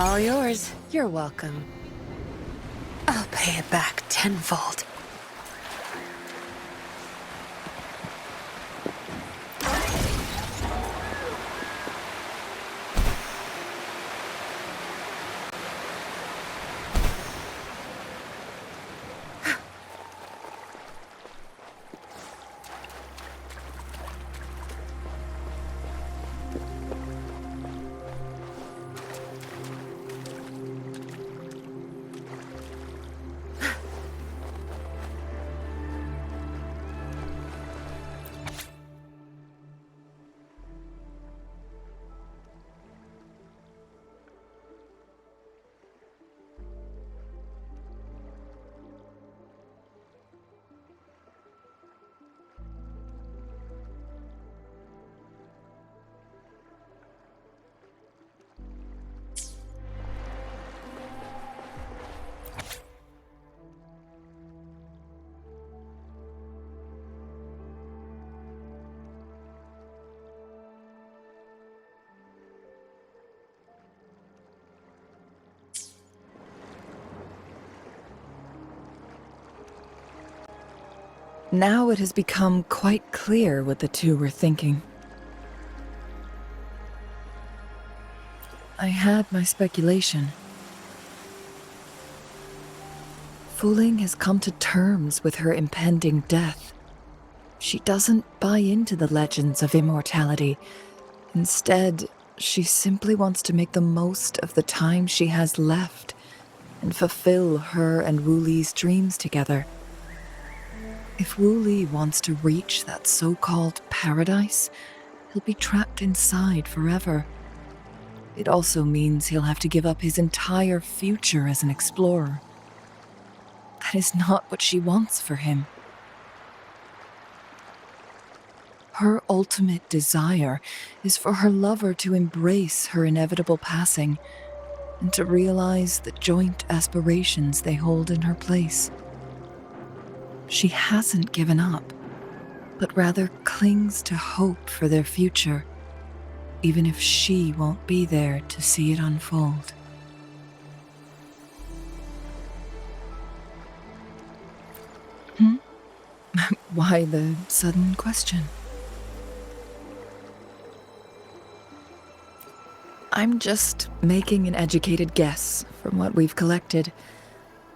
All yours. You're welcome. I'll pay it back tenfold. Now it has become quite clear what the two were thinking. I had my speculation. Wuthering has come to terms with her impending death. She doesn't buy into the legends of immortality. Instead, she simply wants to make the most of the time she has left and fulfill her and Wu Li's dreams together. If Wu Li wants to reach that so-called paradise, he'll be trapped inside forever. It also means he'll have to give up his entire future as an explorer. That is not what she wants for him. Her ultimate desire is for her lover to embrace her inevitable passing and to realize the joint aspirations they hold in her place. She hasn't given up, but rather clings to hope for their future, even if she won't be there to see it unfold. Why the sudden question? I'm just making an educated guess from what we've collected.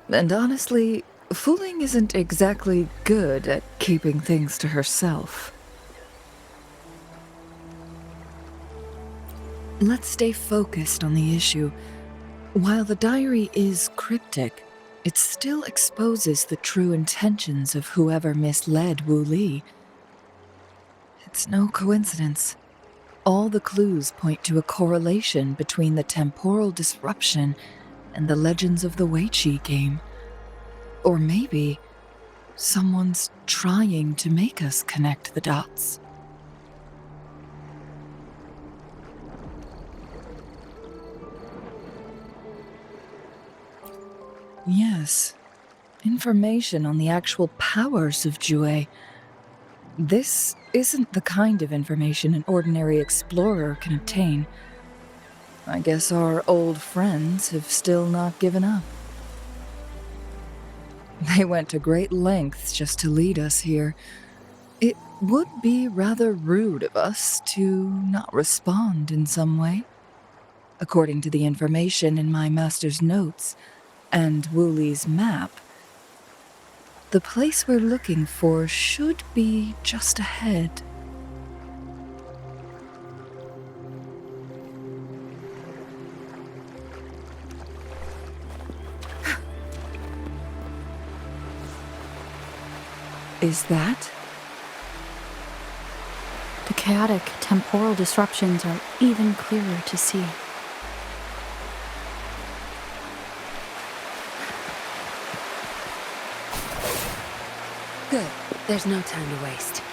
And honestly, Wuthering isn't exactly good at keeping things to herself. Let's stay focused on the issue. While the diary is cryptic, it still exposes the true intentions of whoever misled Wu Li. It's no coincidence. All the clues point to a correlation between the temporal disruption and the legends of the Weiqi game. Or maybe someone's trying to make us connect the dots. Yes, information on the actual powers of Jue. This isn't the kind of information an ordinary explorer can obtain. I guess our old friends have still not given up. They went to great lengths just to lead us here. It would be rather rude of us to not respond in some way. According to the information in my master's notes and Wu Li's map, the place we're looking for should be just ahead. Is that? The chaotic temporal disruptions are even clearer to see. Good. There's no time to waste.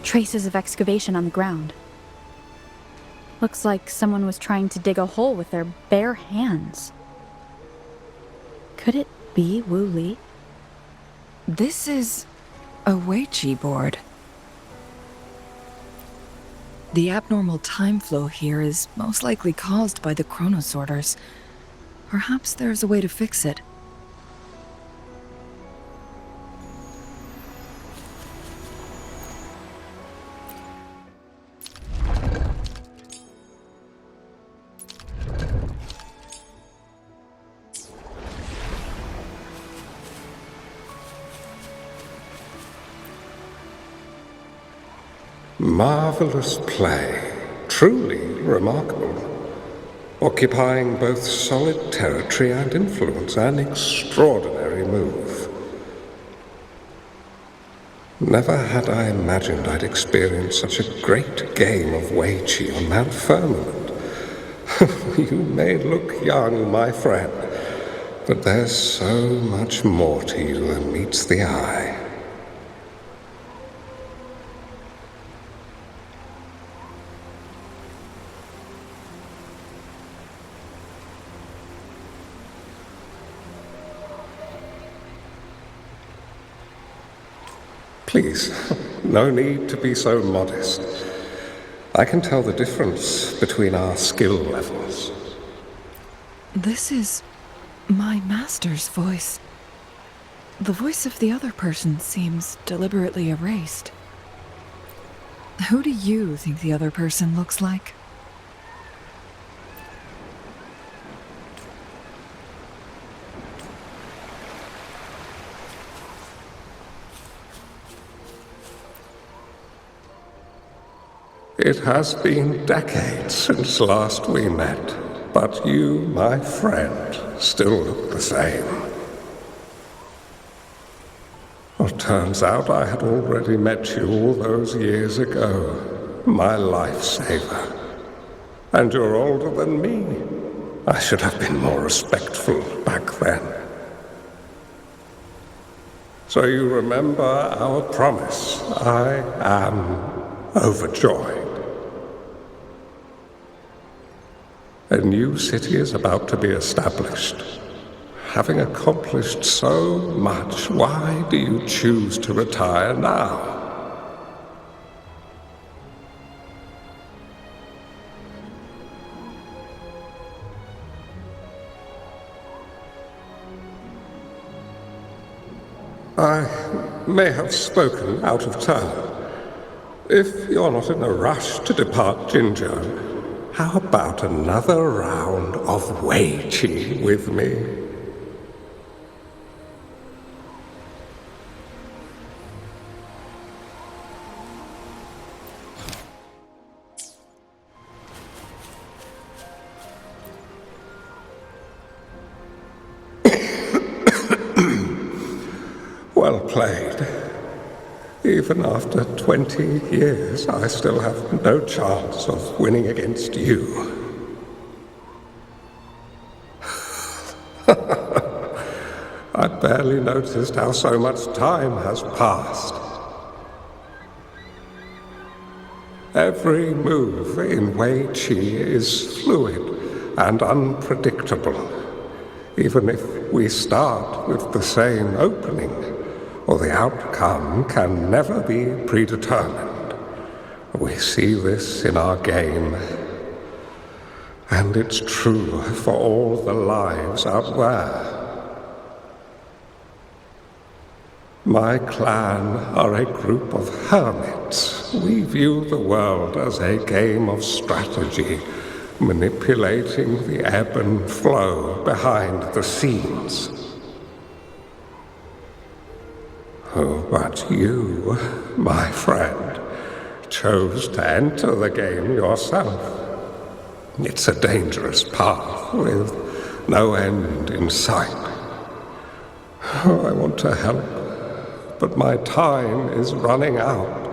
Traces of excavation on the ground. Looks like someone was trying to dig a hole with their bare hands. Could it be Wu Li? This is a Weiqi board. The abnormal time flow here is most likely caused by the chronosorters. Perhaps there's a way to fix it. Marvelous play, truly remarkable, occupying both solid territory and influence, an extraordinary move. Never had I imagined I'd experience such a great game of Weiqi on Mount Firmament. You may look young, my friend, but there's so much more to you than meets the eye. Please, no need to be so modest. I can tell the difference between our skill levels. This is my master's voice. The voice of the other person seems deliberately erased. Who do you think the other person looks like? It has been decades since last we met, but you, my friend, still look the same. Well, turns out I had already met you all those years ago, my lifesaver. And you're older than me. I should have been more respectful back then. So you remember our promise. I am overjoyed. A new city is about to be established. Having accomplished so much, why do you choose to retire now? I may have spoken out of turn. If you're not in a rush to depart Jinzhou, how about another round of Weiqi with me? Well played. Even after 20 years, I still have no chance of winning against you. I barely noticed how so much time has passed. Every move in Weiqi is fluid and unpredictable, even if we start with the same opening. Or the outcome can never be predetermined. We see this in our game, and it's true for all the lives out there. My clan are a group of hermits. We view the world as a game of strategy, manipulating the ebb and flow behind the scenes. Oh, but you, my friend, chose to enter the game yourself. It's a dangerous path with no end in sight. Oh, I want to help, but my time is running out.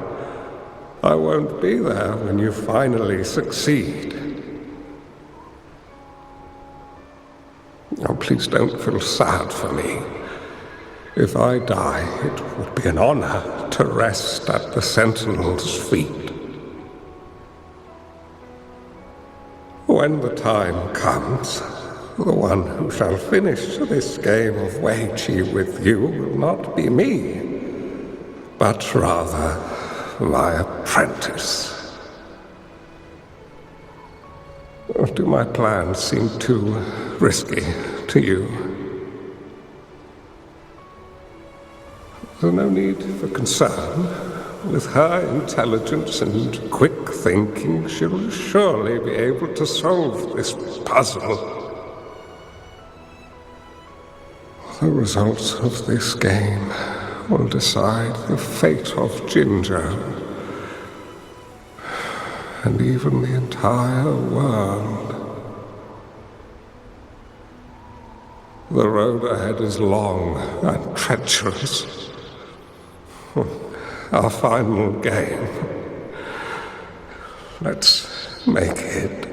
I won't be there when you finally succeed. Oh, please don't feel sad for me. If I die, it would be an honor to rest at the Sentinel's feet. When the time comes, the one who shall finish this game of Wei Qi with you will not be me, but rather my apprentice. Or do my plans seem too risky to you? There's no need for concern. With her intelligence and quick thinking, she'll surely be able to solve this puzzle. The results of this game will decide the fate of Jinzhou, and even the entire world. The road ahead is long and treacherous. Our final game. Let's make it.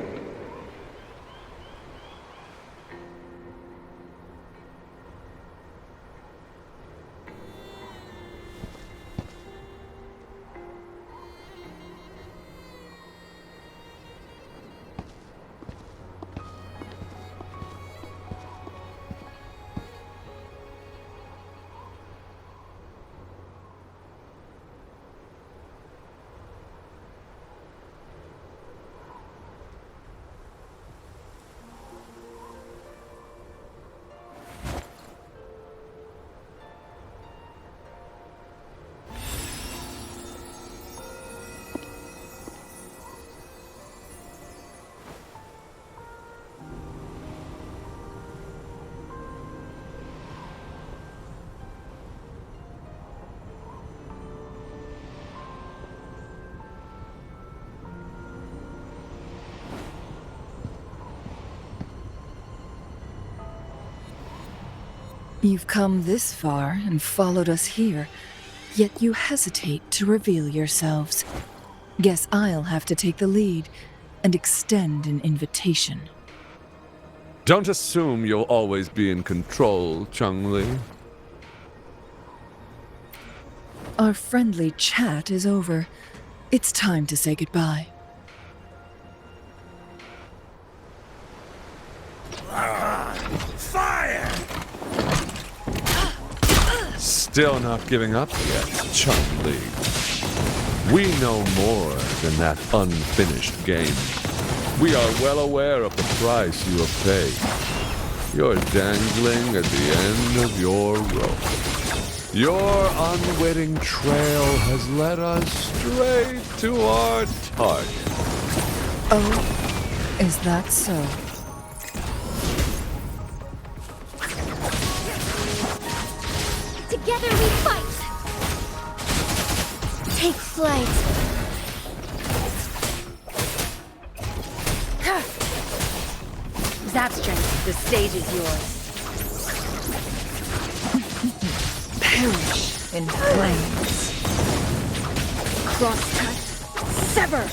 You've come this far and followed us here, yet you hesitate to reveal yourselves. Guess I'll have to take the lead and extend an invitation. Don't assume you'll always be in control, Changli. Our friendly chat is over. It's time to say goodbye. Fire! Still not giving up yet, Changli. We know more than that unfinished game. We are well aware of the price you have paid. You're dangling at the end of your rope. Your unwitting trail has led us straight to our target. Oh, is that so? Together we fight! Take flight! Zapstrength, the stage is yours. Perish in flames. Cross cut, sever!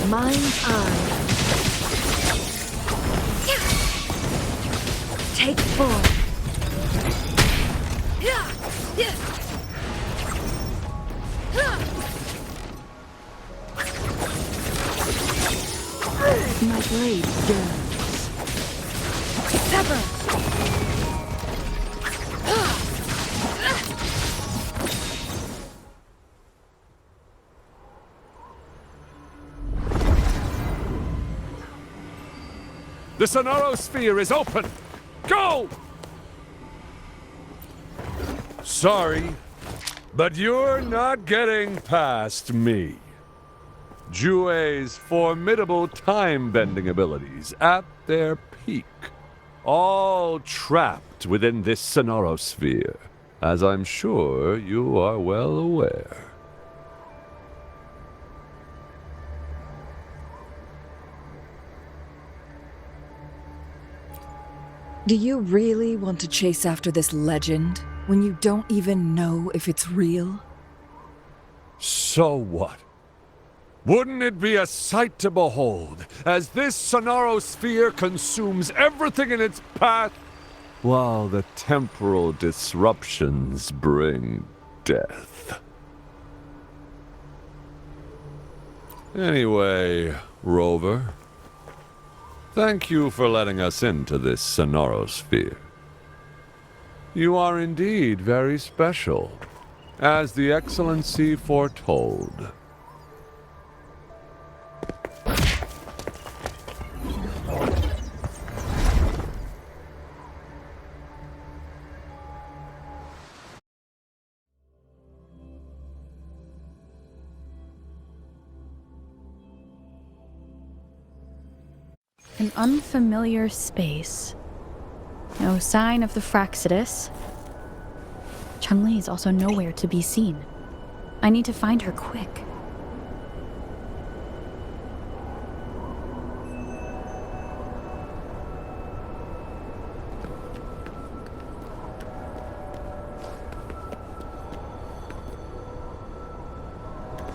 Mind's eye. Take form. My blade yearns. Sever! The Sonoro Sphere is open! Go! Sorry, but you're not getting past me. Jue's formidable time-bending abilities at their peak, all trapped within this Sonoro Sphere, as I'm sure you are well aware. Do you really want to chase after this legend when you don't even know if it's real? So what? Wouldn't it be a sight to behold, as this Sonoro Sphere consumes everything in its path, while the temporal disruptions bring death? Anyway, Rover, thank you for letting us into this Sonorosphere. You are indeed very special, as the Excellency foretold. An unfamiliar space. No sign of the Fraxidus. Changli is also nowhere to be seen. I need to find her quick.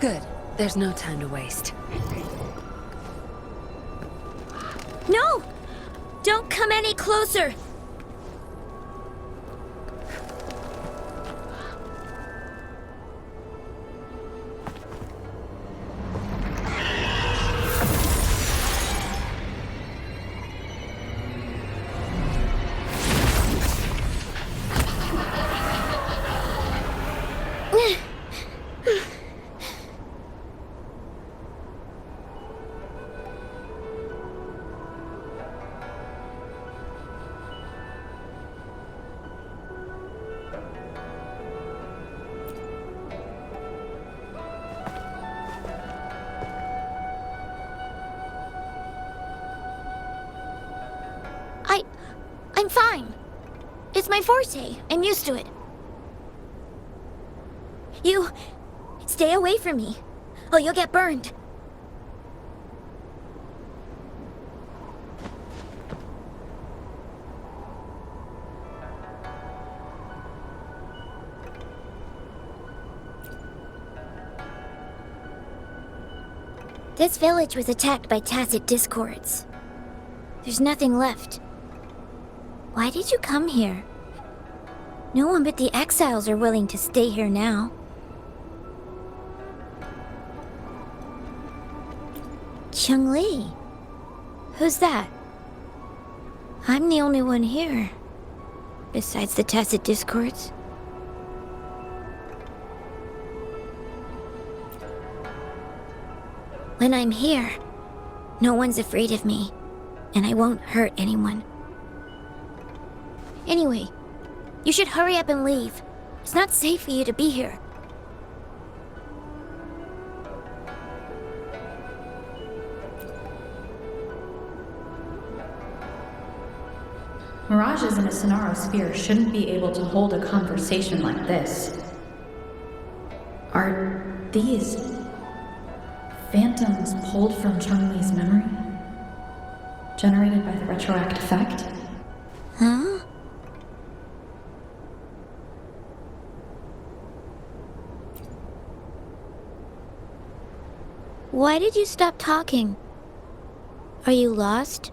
Good. There's no time to waste. No! Don't come any closer! I'm fine. It's my forte. I'm used to it. You... stay away from me. Oh, you'll get burned. This village was attacked by tacit discords. There's nothing left. Why did you come here? No one but the exiles are willing to stay here now. Changli? Who's that? I'm the only one here. Besides the tacit discords. When I'm here, no one's afraid of me, and I won't hurt anyone. Anyway, you should hurry up and leave. It's not safe for you to be here. Mirages in a Sonorosphere shouldn't be able to hold a conversation like this. Are these phantoms pulled from Changli's memory? Generated by the retroact effect? Huh? Why did you stop talking? Are you lost?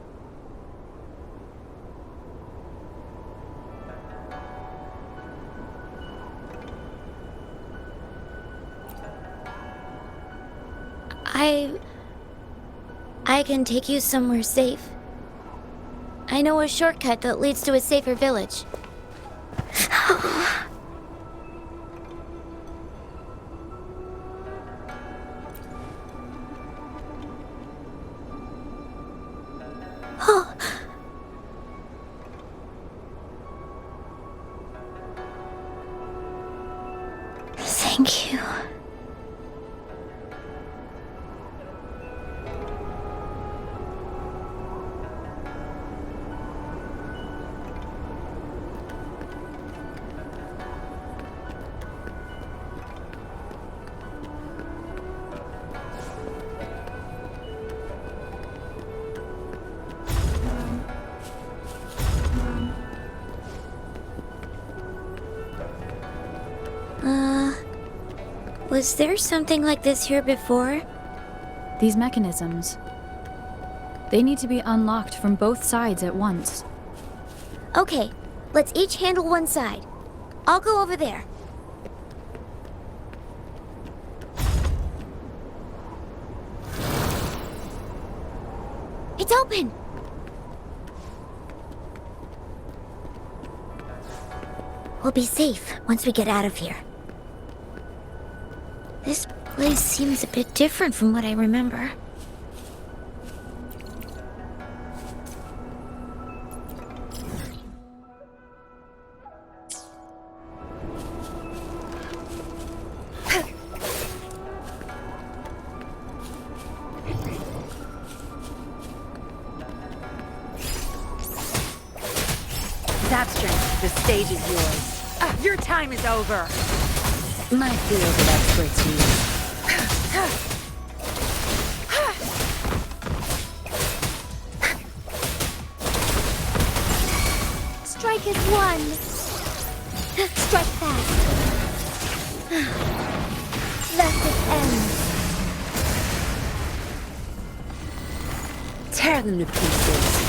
I can take you somewhere safe. I know a shortcut that leads to a safer village. Oh. Thank you. Was there something like this here before? These mechanisms. They need to be unlocked from both sides at once. Okay, let's each handle one side. I'll go over there. It's open! We'll be safe once we get out of here. This place seems a bit different from what I remember. Zapstring, the stage is yours. Your time is over. My field of expertise. Strike is one. Strike fast. Thus it ends. Tear them to pieces.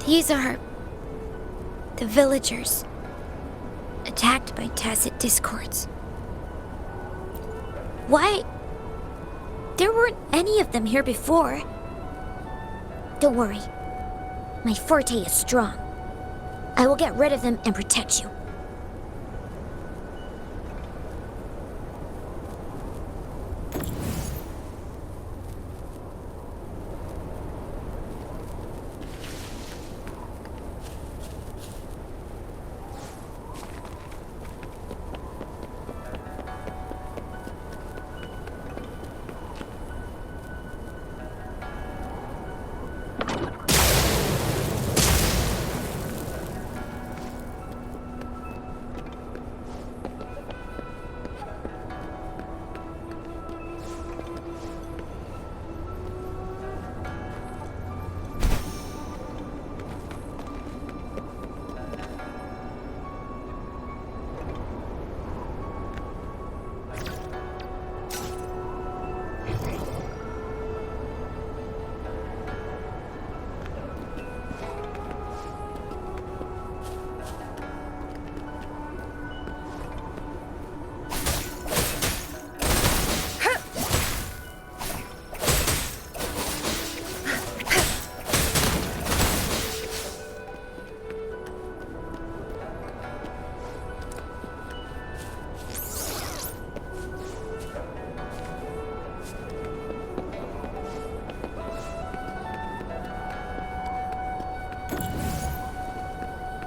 These are the villagers attacked by tacit discords. Why? There weren't any of them here before. Don't worry. My forte is strong. I will get rid of them and protect you.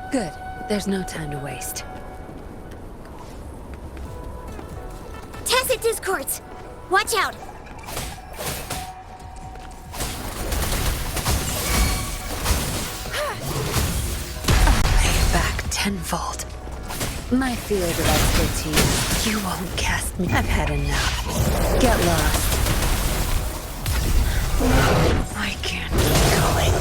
Good. There's no time to waste. Tacit discords! Watch out! I'll pay it back tenfold. My field of expertise. You won't cast me. I've had enough. Get lost. I can't keep going.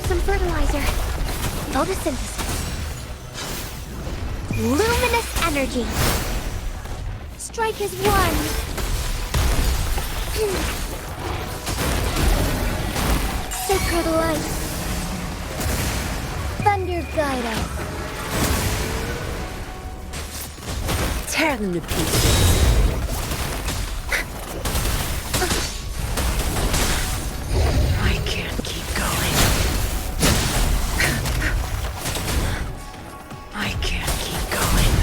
Some fertilizer. Photosynthesis. Luminous energy. Strike is one. Sacred light. Thunder guide us. Tear them to pieces. I can't keep going. I can't keep going.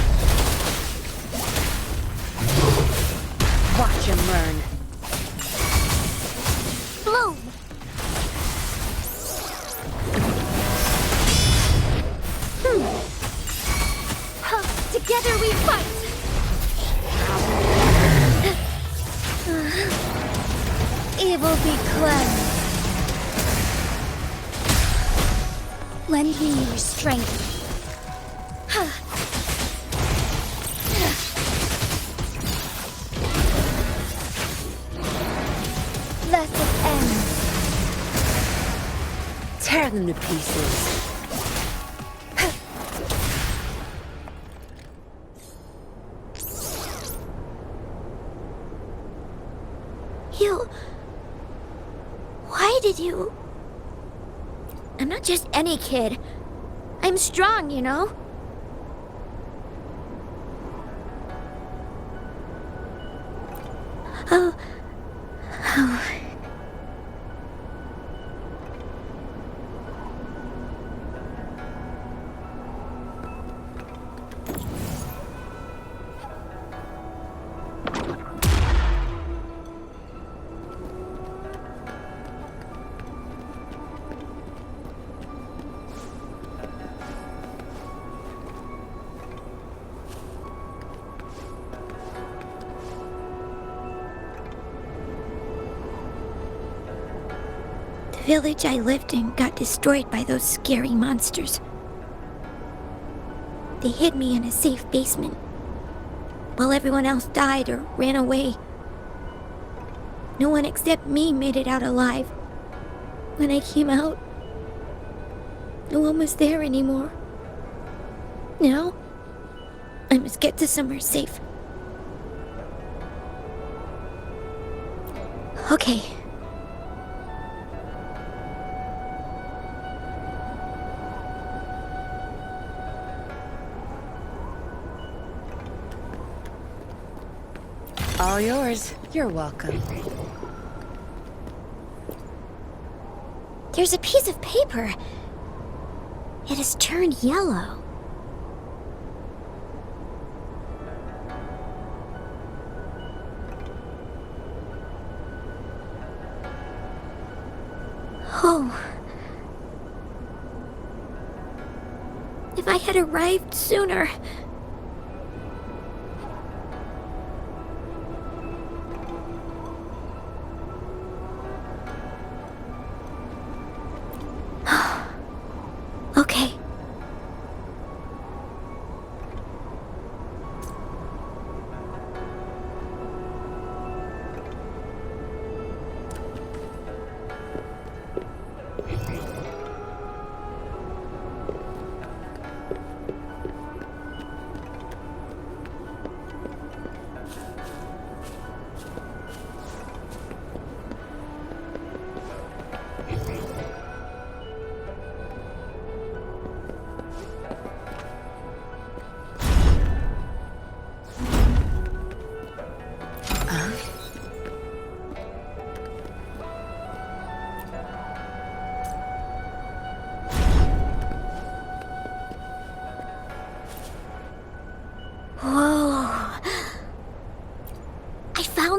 Watch him learn. Bloom. Together we fight. Evil be cleansed. Lend me your strength. Let it end. Tear them to pieces. Why did you... I'm not just any kid. I'm strong, you know? Oh... The village I lived in got destroyed by those scary monsters. They hid me in a safe basement, while everyone else died or ran away. No one except me made it out alive. When I came out, no one was there anymore. Now, I must get to somewhere safe. Okay. All yours. You're welcome. There's a piece of paper. It has turned yellow. Oh. If I had arrived sooner... Okay.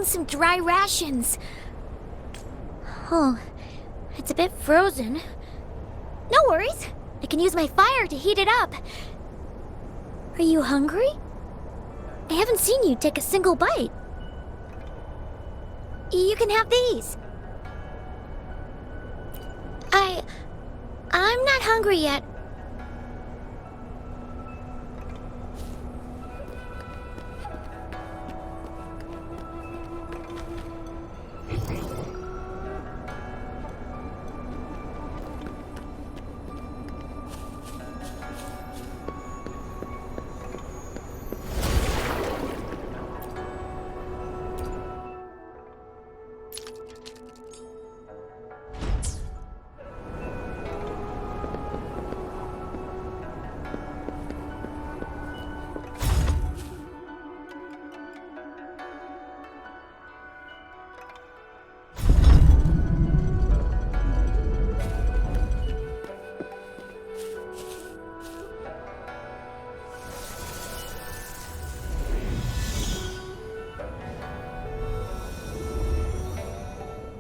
Some dry rations. Oh, it's a bit frozen. No worries. I can use my fire to heat it up. Are you hungry? I haven't seen you take a single bite. You can have these. I'm not hungry yet.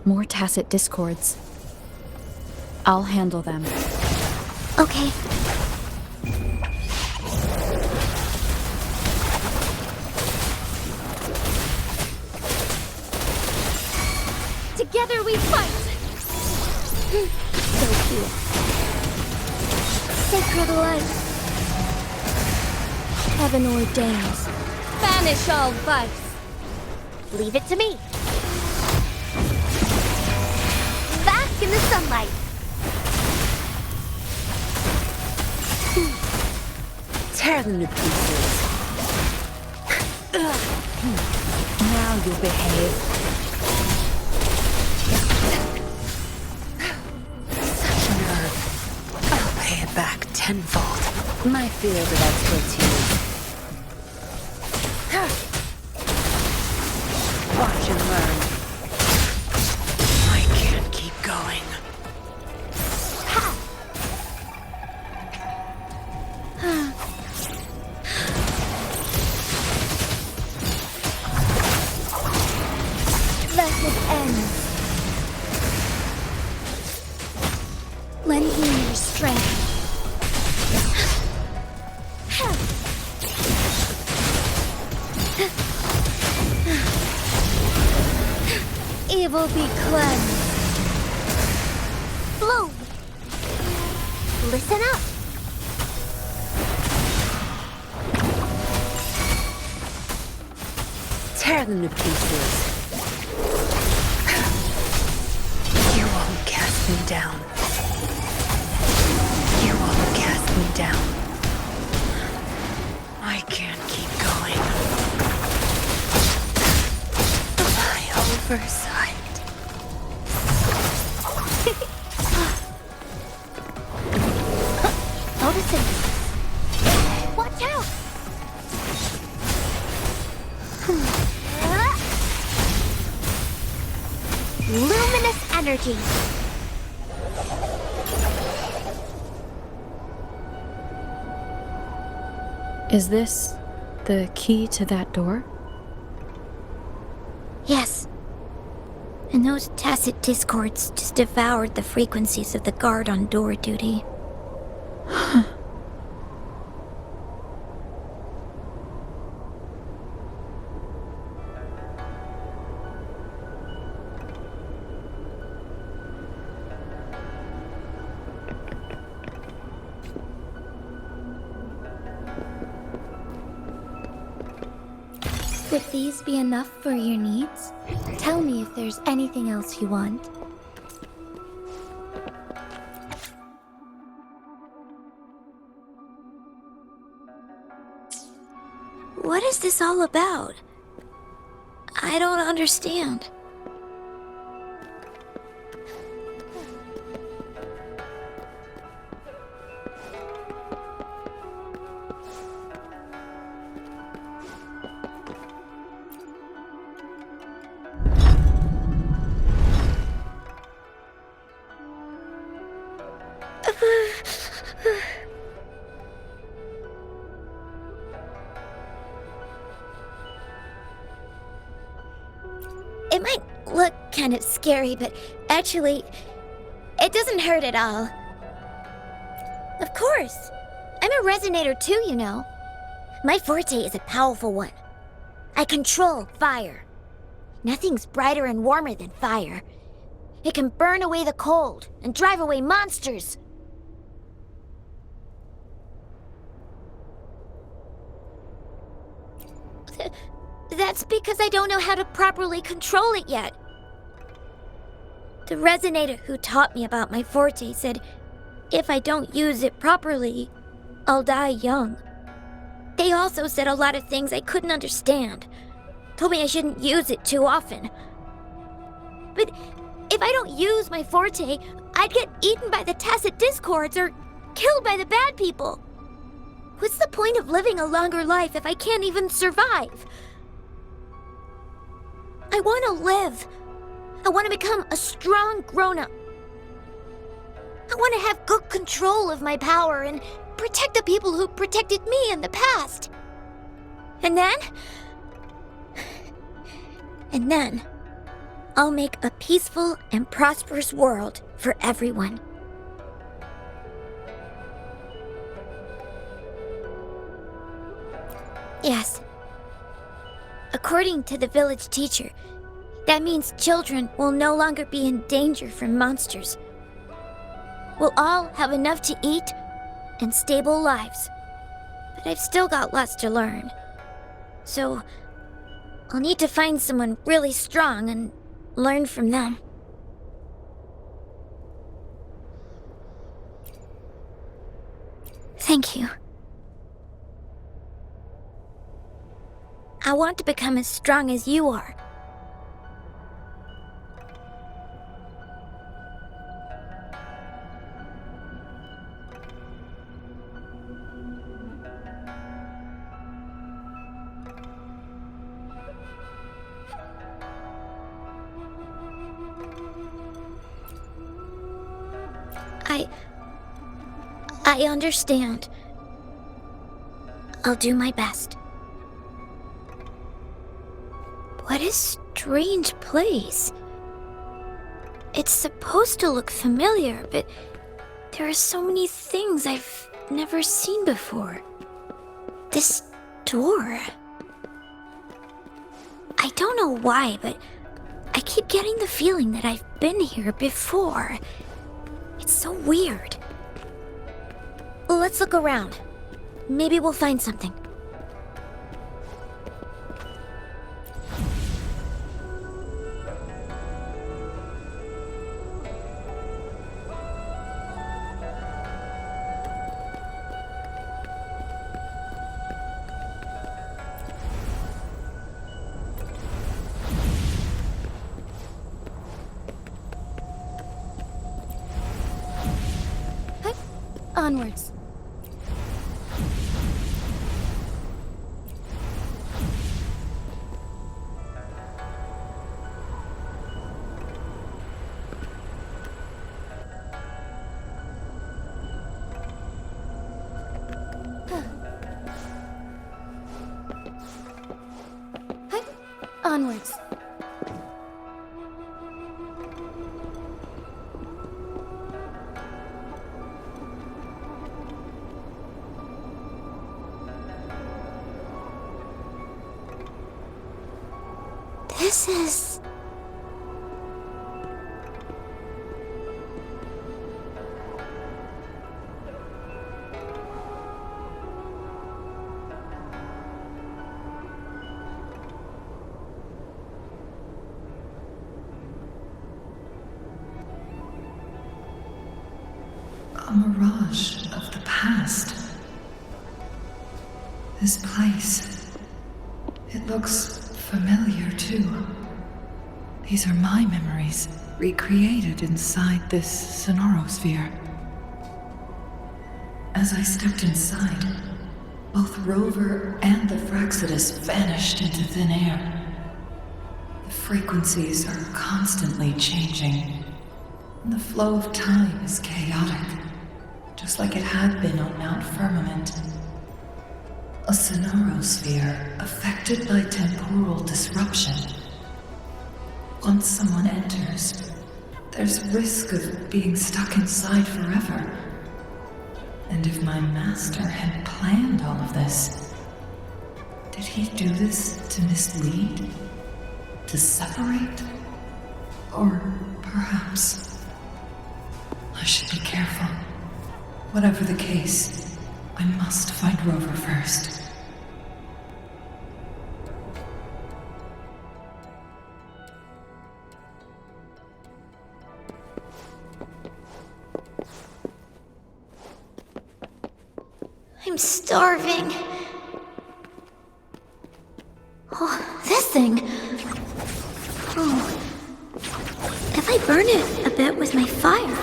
More tacit discords. I'll handle them. Okay. Together Together we fight! So cute. Sacred light. Heaven ordains. Banish all vice. Leave it to me. Bask in the sunlight. Tear them to pieces. Now you'll behave. Such nerve. I'll pay it back tenfold. My field of expertise. Watch and learn. I can't keep going. Let it end. Lend me your strength. Evil be cleansed. Bloom. Listen up. Tear them to pieces. You won't cast me down. You won't cast me down. I can't keep going. My oversight. Noticing. Watch out! Luminous energy. Is this the key to that door? Yes. And those tacit discords just devoured the frequencies of the guard on door duty. Would these be enough for your needs? Tell me if there's anything else you want. What is this all about? I don't understand. It might look kind of scary, but actually, it doesn't hurt at all. Of course. I'm a resonator too, you know. My forte is a powerful one. I control fire. Nothing's brighter and warmer than fire. It can burn away the cold and drive away monsters. That's because I don't know how to properly control it yet. The resonator who taught me about my forte said if I don't use it properly, I'll die young. They also said a lot of things I couldn't understand. Told me I shouldn't use it too often. But if I don't use my forte, I'd get eaten by the tacit discords or killed by the bad people. What's the point of living a longer life if I can't even survive? I want to live. I want to become a strong grown-up. I want to have good control of my power and protect the people who protected me in the past. And then, I'll make a peaceful and prosperous world for everyone. Yes. According to the village teacher, That means children will no longer be in danger from monsters. We'll all have enough to eat and stable lives. But I've still got lots to learn. So, I'll need to find someone really strong and learn from them. Thank you. I want to become as strong as you are. I understand. I'll do my best. What a strange place. It's supposed to look familiar, but there are so many things I've never seen before. This door. I don't know why, but I keep getting the feeling that I've been here before. It's so weird. Let's look around. Maybe we'll find something. Onwards. Onwards. This is... a mirage of the past. This place, it looks familiar too. These are my memories, recreated inside this sonorosphere. As I stepped inside, both Rover and the Fraxidus vanished into thin air. The frequencies are constantly changing, and the flow of time is chaotic, just like it had been on Mount Firmament. A sonorosphere affected by temporal disruption. Once someone enters, there's risk of being stuck inside forever. And if my master had planned all of this, did he do this to mislead? To separate? Or perhaps I should be careful. Whatever the case, I must find Rover first. I'm starving. Oh, this thing. Oh. If I burn it a bit with my fire,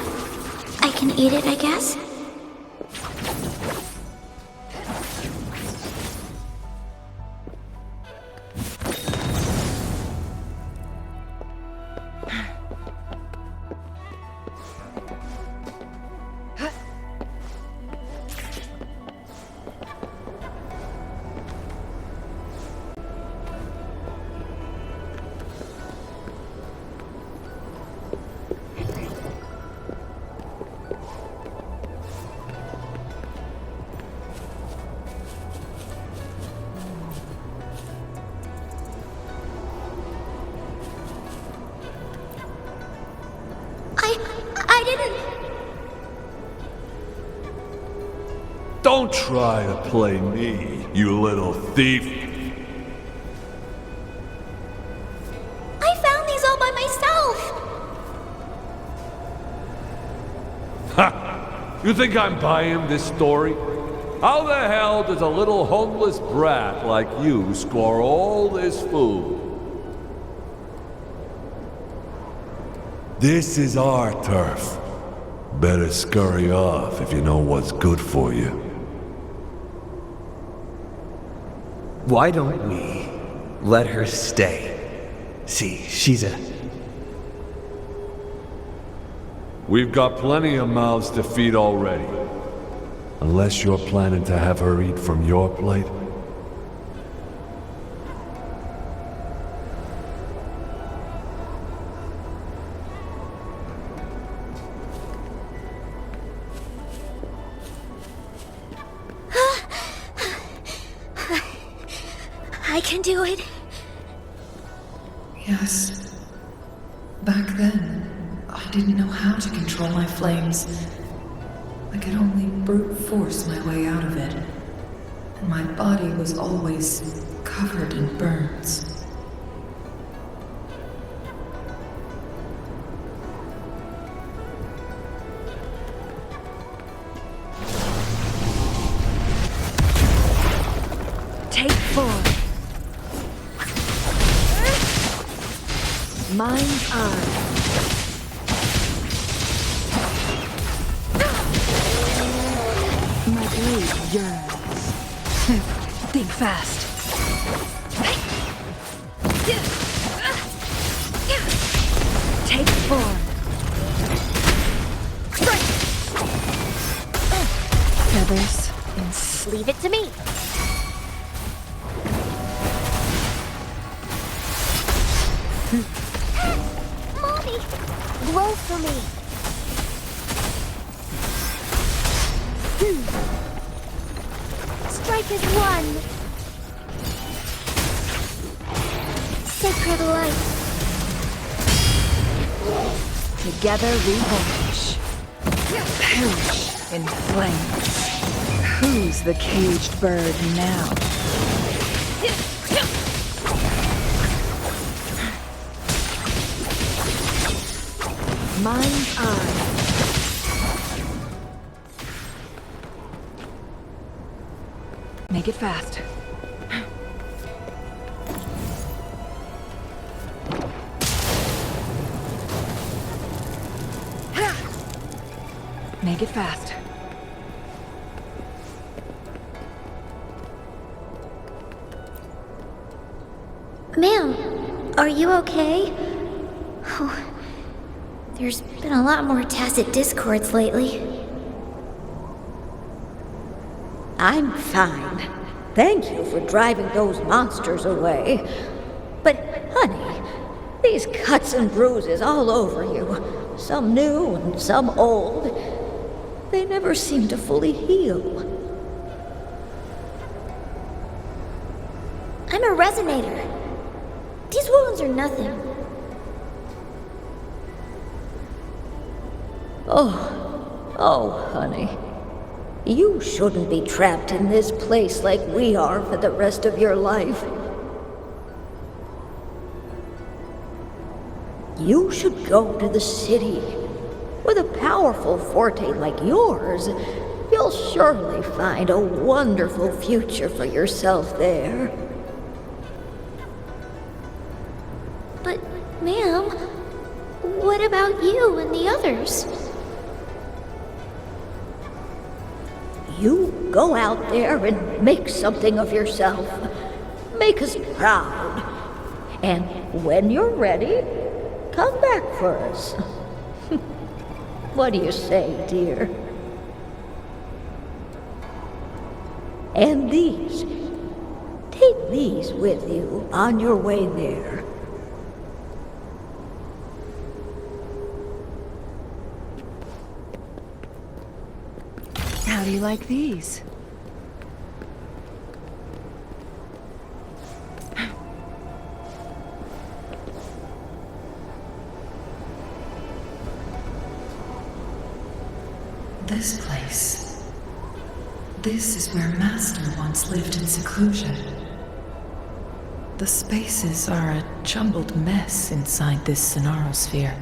I can eat it, I guess. Don't try to play me, you little thief. I found these all by myself! Ha! You think I'm buying this story? How the hell does a little homeless brat like you score all this food? This is our turf. Better scurry off if you know what's good for you. Why don't we let her stay? See, she's a... We've got plenty of mouths to feed already. Unless you're planning to have her eat from your plate. I can do it. Yes. Back then, I didn't know how to control my flames. I could only brute force my way out of it. And my body was always covered in burns. Take 4. Mind's eye. My blade yearns. Think fast. Take 4. Feathers in Leave it to me. Mommy! Blow for me. Strike as one. Sacred light. Together we vanish. Perish in flames. Who's the caged bird now? Mind's eye. Make it fast. Make it fast. Ma'am, are you okay? Oh, there's been a lot more tacit discords lately. I'm fine. Thank you for driving those monsters away. But, honey, these cuts and bruises all over you, some new and some old, they never seem to fully heal. I'm a resonator. These wounds are nothing. Oh, honey. You shouldn't be trapped in this place like we are for the rest of your life. You should go to the city. With a powerful forte like yours, you'll surely find a wonderful future for yourself there. But, ma'am, what about you and the others? You go out there and make something of yourself. Make us proud. And when you're ready, come back for us. What do you say, dear? And these. Take these with you on your way there. How do you like these? This place. This is where Master once lived in seclusion. The spaces are a jumbled mess inside this Sonarosphere.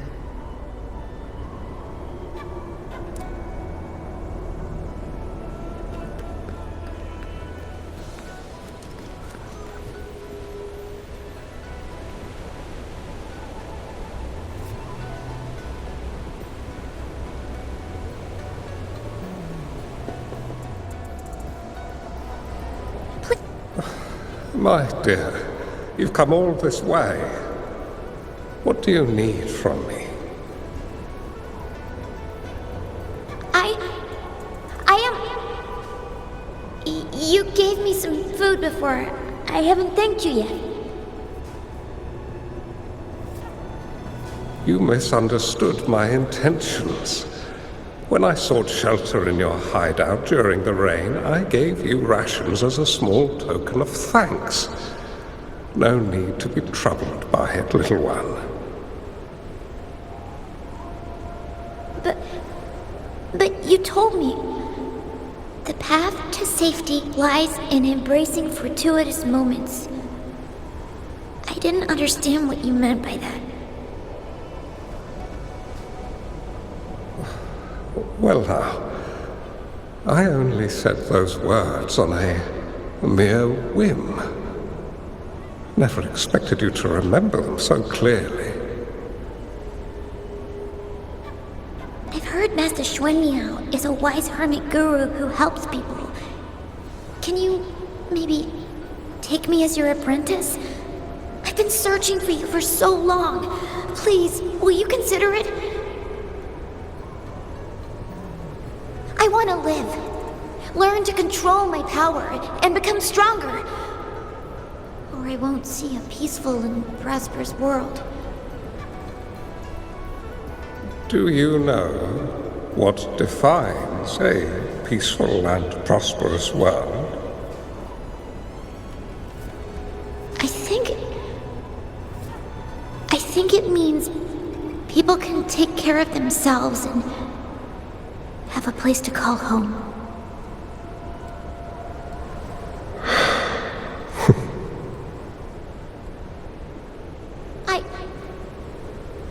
My dear, you've come all this way. What do you need from me? You gave me some food before. I haven't thanked you yet. You misunderstood my intentions. When I sought shelter in your hideout during the rain, I gave you rations as a small token of thanks. No need to be troubled by it, little one. But you told me the path to safety lies in embracing fortuitous moments. I didn't understand what you meant by that. Well now, I only said those words on a mere whim. Never expected you to remember them so clearly. I've heard Master Xuanmiao is a wise hermit guru who helps people. Can you maybe take me as your apprentice? I've been searching for you for so long. Please, will you consider it? I want to live, learn to control my power, and become stronger. Or I won't see a peaceful and prosperous world. Do you know what defines a peaceful and prosperous world? I think it means people can take care of themselves and have a place to call home.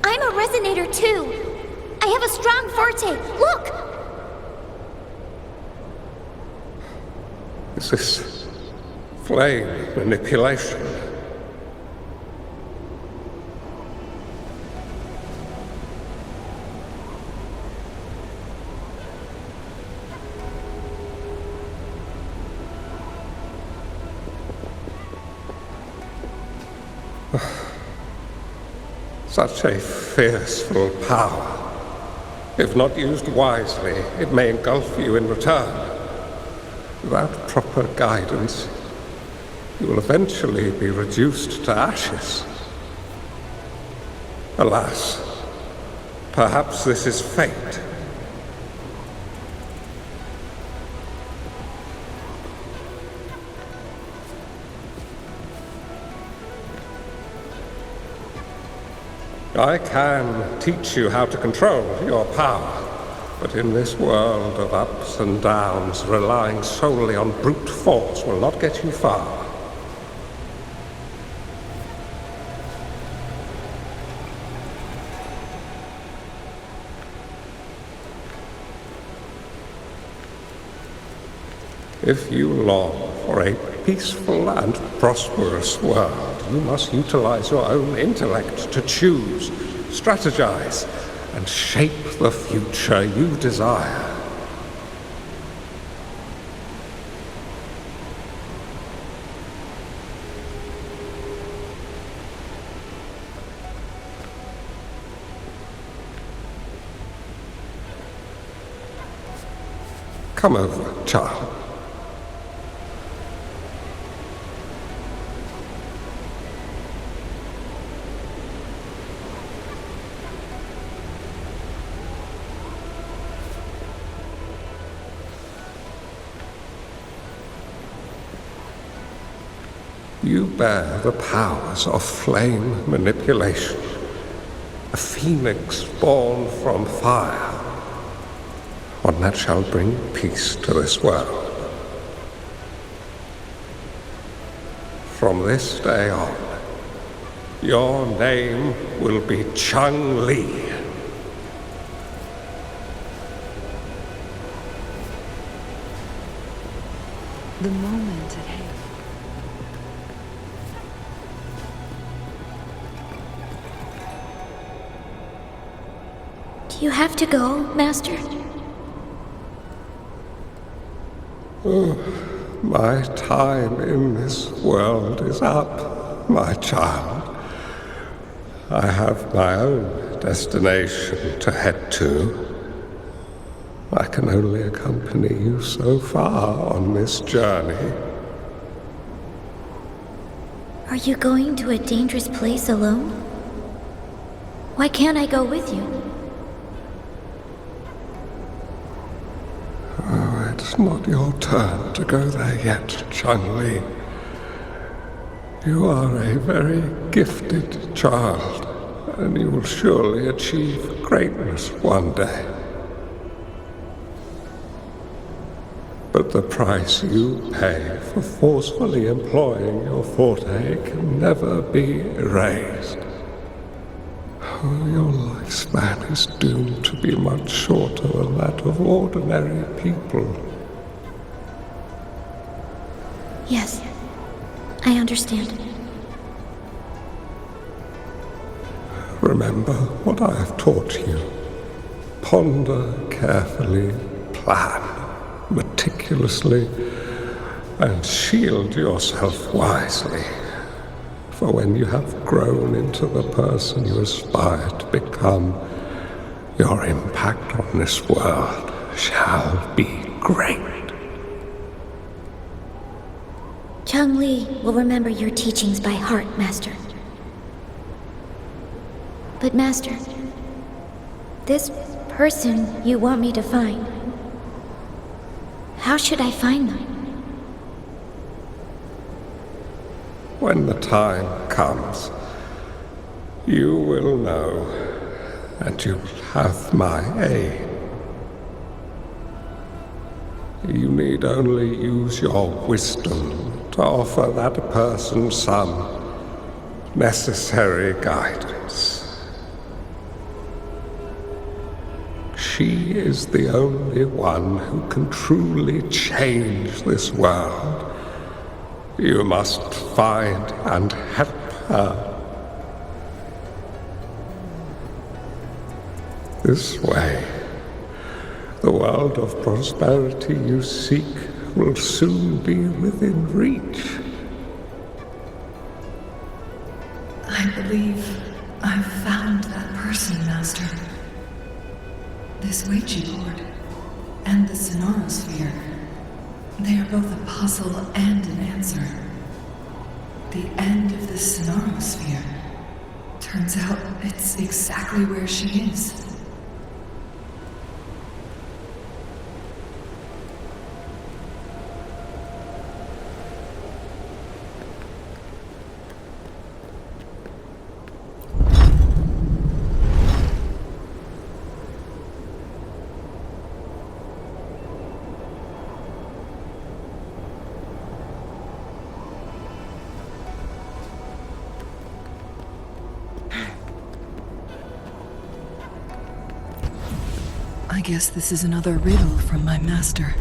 I'm a resonator too. I have a strong forte. Look! Is this flame manipulation? Such a fearful power. If not used wisely, it may engulf you in return. Without proper guidance, you will eventually be reduced to ashes. Alas, perhaps this is fate. I can teach you how to control your power, but in this world of ups and downs, relying solely on brute force will not get you far. If you long for a peaceful and prosperous world, you must utilize your own intellect to choose, strategize, and shape the future you desire. Come over, child. You bear the powers of flame manipulation, a phoenix born from fire, one that shall bring peace to this world. From this day on, your name will be Changli. The moment at hand. Do you have to go, Master? My time in this world is up, my child. I have my own destination to head to. I can only accompany you so far on this journey. Are you going to a dangerous place alone? Why can't I go with you? Oh, it's not your turn to go there yet, Changli. You are a very gifted child, and you will surely achieve greatness one day. But the price you pay for forcefully employing your forte can never be erased. Oh, your lifespan is doomed to be much shorter than that of ordinary people. Yes, I understand. Remember what I have taught you. Ponder carefully, plan meticulously, and shield yourself wisely. For when you have grown into the person you aspire to become, your impact on this world shall be great. Changli will remember your teachings by heart, Master. But Master, this person you want me to find, how should I find them? When the time comes, you will know, and you'll have my aid. You need only use your wisdom to offer that person some necessary guidance. She is the only one who can truly change this world. You must find and help her. This way, the world of prosperity you seek will soon be within reach. I believe I've found that person, Master. This Ouija board and the Sonorosphere, they are both a puzzle and an answer. The end of the Sonorosphere. Turns out it's exactly where she is. I guess this is another riddle from my master.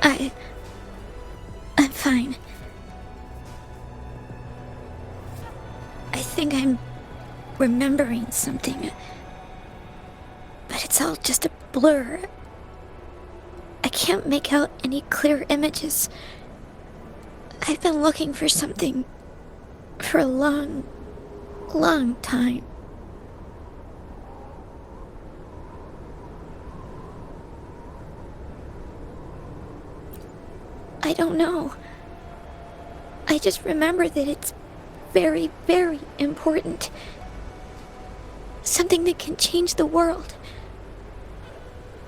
I'm fine. I think I'm remembering something. But it's all just a blur. I can't make out any clear images. I've been looking for something for a long, long time. I don't know. I just remember that it's very, very important. Something that can change the world.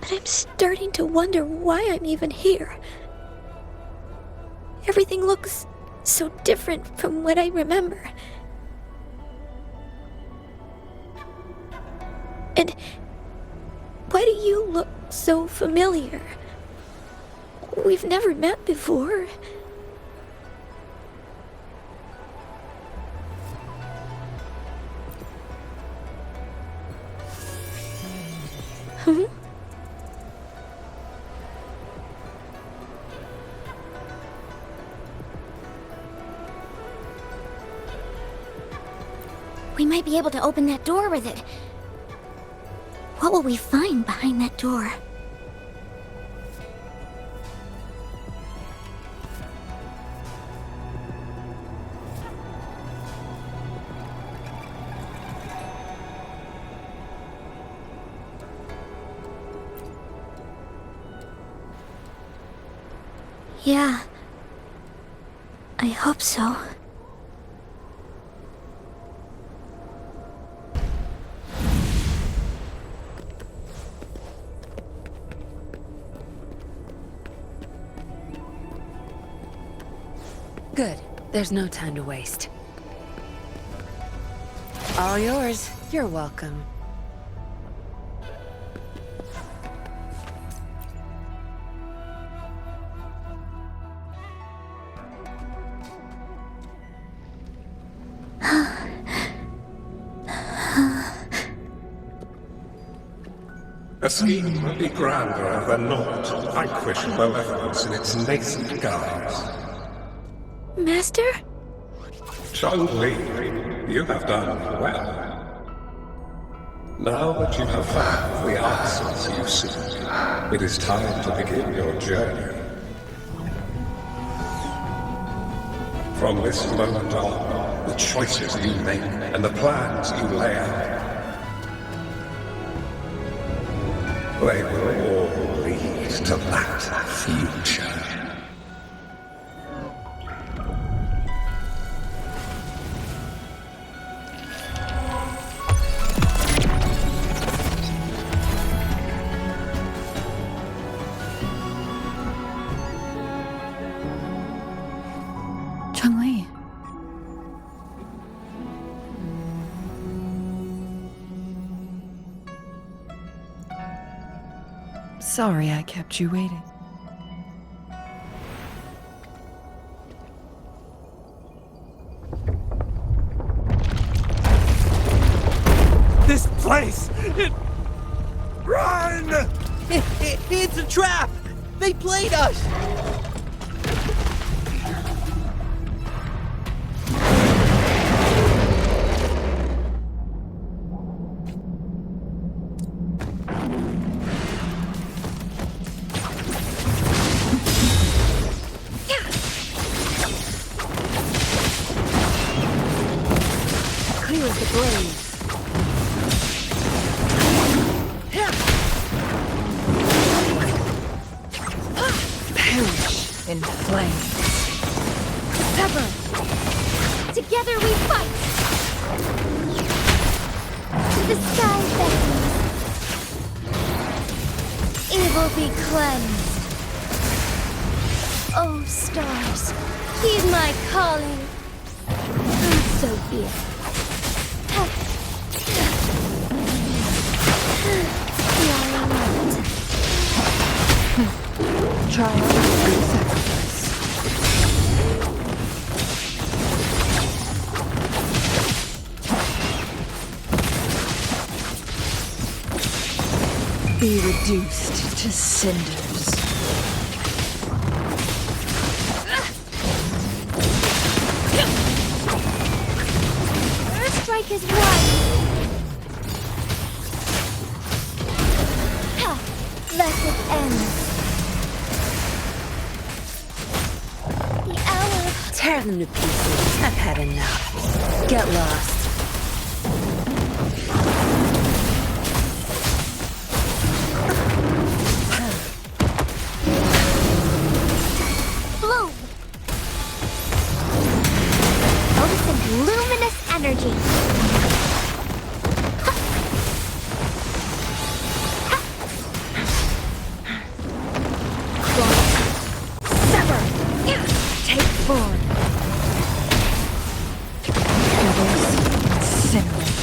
But I'm starting to wonder why I'm even here. Everything looks so different from what I remember. And why do you look so familiar? We've never met before. We might be able to open that door with it. What will we find behind that door? Yeah. I hope so. Good. There's no time to waste. All yours. You're welcome. A scheme would be grander than not to vanquish malevolence in its nascent guise. Master? Changli, you have done well. Now that you have found the answers you seek, it is time to begin your journey. From this moment on, the choices you make and the plans you lay out, they will all lead to that future. Changli. Sorry I kept you waiting. This place! Run! It's a trap! They played us! Clear as the blaze. Perish in flames. Sever! Together we fight! To the sky beckons. Evil be cleansed. Oh, stars, heed my calling. So be it. Trial and sacrifice. Be reduced to cinders. is won! Ha! Thus it ends. The hour of Tear them to pieces. I've had enough. Get lost. bloom! Noticing luminous energy. Sever! Take form. Pebbles incinerate.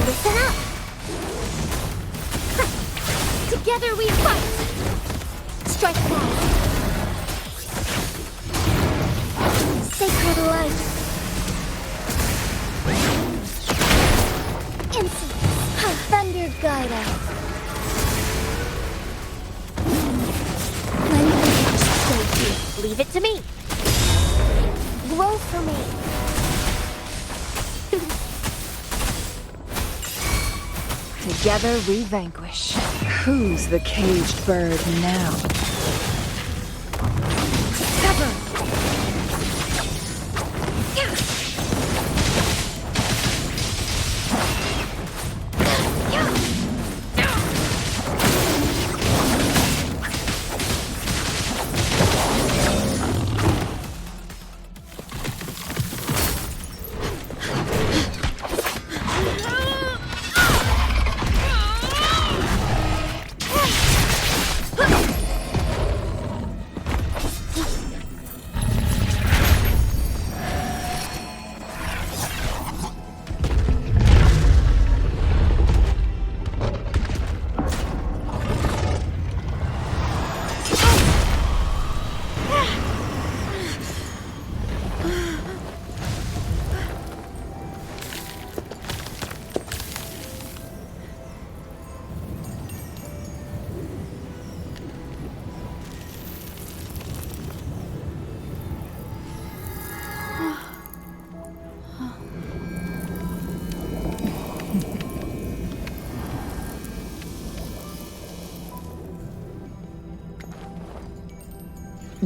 Listen up! Together we fight! Strike fast! Sacred light! Incense! Thunder guide us! When we reach safety, leave it to me! Grow for me! Together we vanquish. Who's the caged bird now? Sever!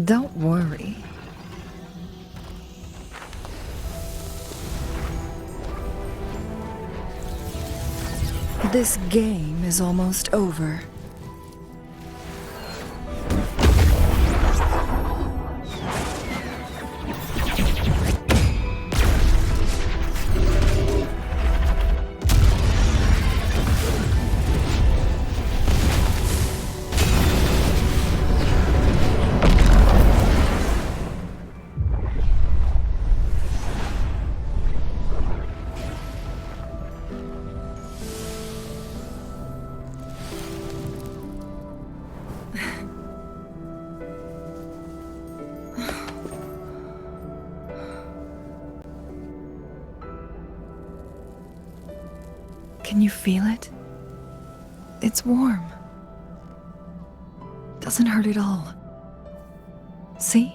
Don't worry. This game is almost over. Can you feel it? It's warm. Doesn't hurt at all. See?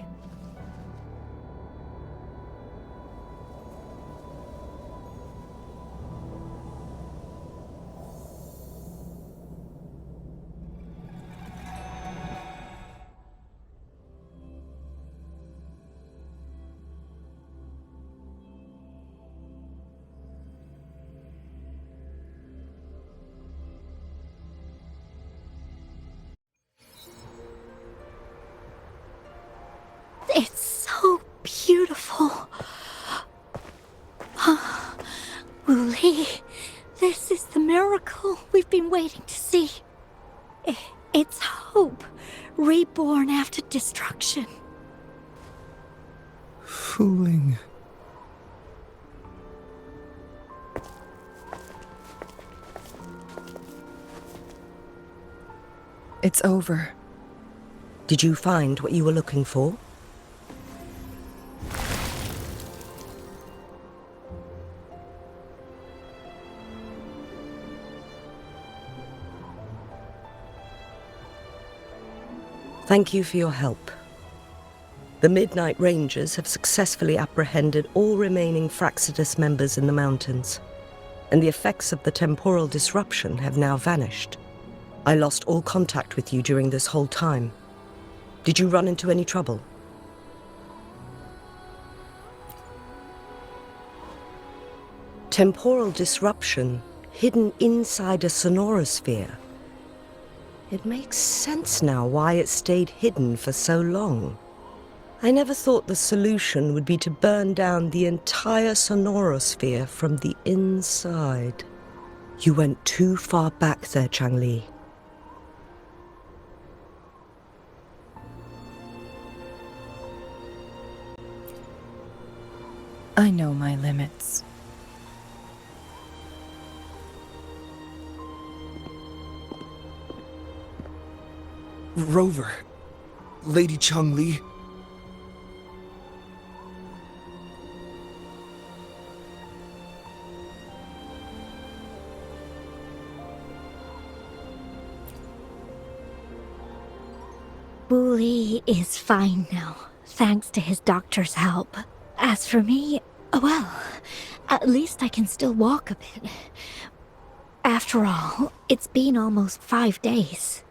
It's so beautiful. Wuli, this is the miracle we've been waiting to see. It's hope, reborn after destruction. Fooling. It's over. Did you find what you were looking for? Thank you for your help. The Midnight Rangers have successfully apprehended all remaining Fraxidus members in the mountains, and the effects of the temporal disruption have now vanished. I lost all contact with you during this whole time. Did you run into any trouble? Temporal disruption hidden inside a sonorosphere. It makes sense now why it stayed hidden for so long. I never thought the solution would be to burn down the entire sonorosphere from the inside. You went too far back there, Changli. I know my limits. Rover. Lady Changli. Wu Li is fine now, thanks to his doctor's help. As for me, well, at least I can still walk a bit. After all, it's been almost 5 days.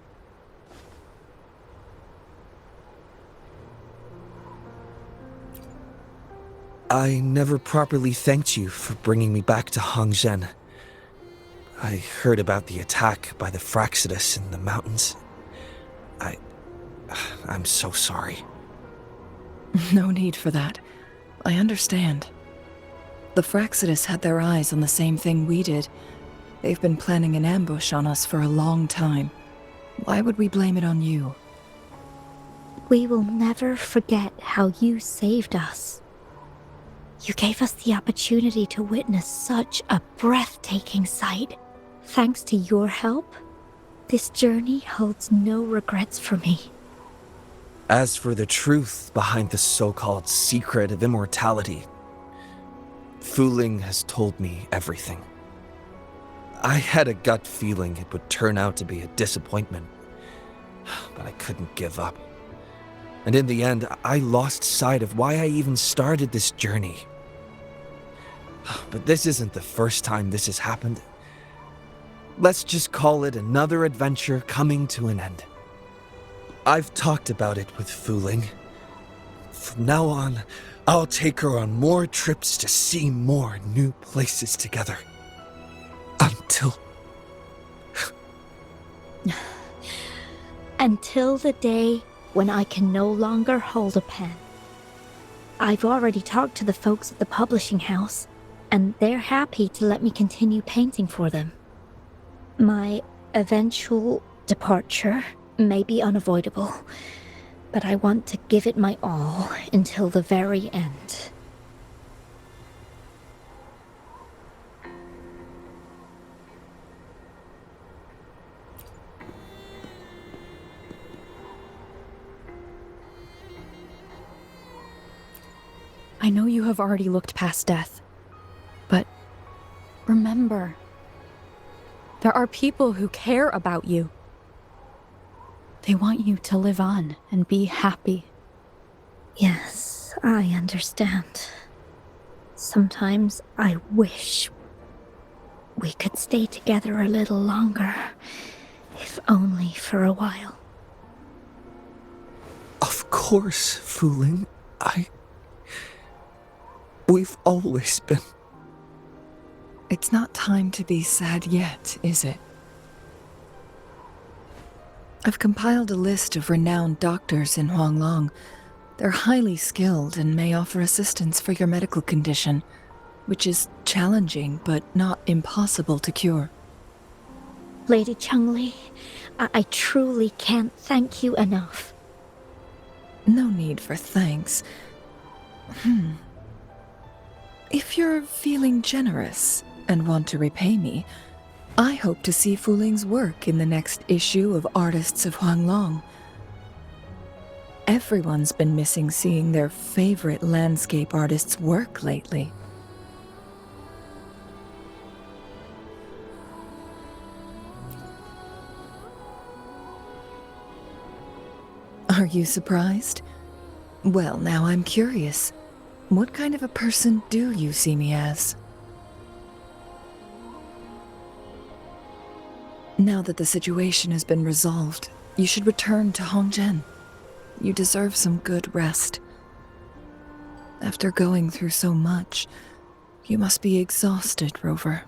I never properly thanked you for bringing me back to Hongzhen. I heard about the attack by the Fraxidus in the mountains. I'm so sorry. No need for that. I understand. The Fraxidus had their eyes on the same thing we did. They've been planning an ambush on us for a long time. Why would we blame it on you? We will never forget how you saved us. You gave us the opportunity to witness such a breathtaking sight. Thanks to your help, this journey holds no regrets for me. As for the truth behind the so-called secret of immortality, Wuthering has told me everything. I had a gut feeling it would turn out to be a disappointment, but I couldn't give up. And in the end, I lost sight of why I even started this journey. But this isn't the first time this has happened. Let's just call it another adventure coming to an end. I've talked about it with Wuthering. From now on, I'll take her on more trips to see more new places together. Until... Until the day when I can no longer hold a pen. I've already talked to the folks at the publishing house, and they're happy to let me continue painting for them. My eventual departure may be unavoidable, but I want to give it my all until the very end. I know you have already looked past death, but remember, there are people who care about you. They want you to live on and be happy. Yes, I understand. Sometimes I wish we could stay together a little longer, if only for a while. Of course, Wuthering. We've always been... It's not time to be sad yet, is it? I've compiled a list of renowned doctors in Huanglong. They're highly skilled and may offer assistance for your medical condition, which is challenging but not impossible to cure. Lady Changli, I truly can't thank you enough. No need for thanks. If you're feeling generous and want to repay me, I hope to see Fuling's work in the next issue of Artists of Huanglong. Everyone's been missing seeing their favorite landscape artists work lately. Are you surprised? Well, now I'm curious. What kind of a person do you see me as? Now that the situation has been resolved, you should return to Hongzhen. You deserve some good rest. After going through so much, you must be exhausted, Rover.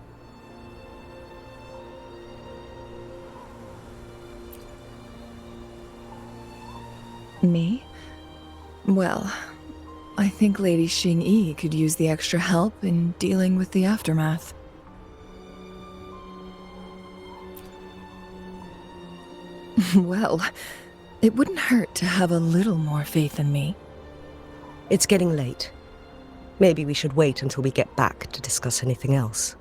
Me? Well, I think Lady Xing-Yi could use the extra help in dealing with the aftermath. Well, it wouldn't hurt to have a little more faith in me. It's getting late. Maybe we should wait until we get back to discuss anything else.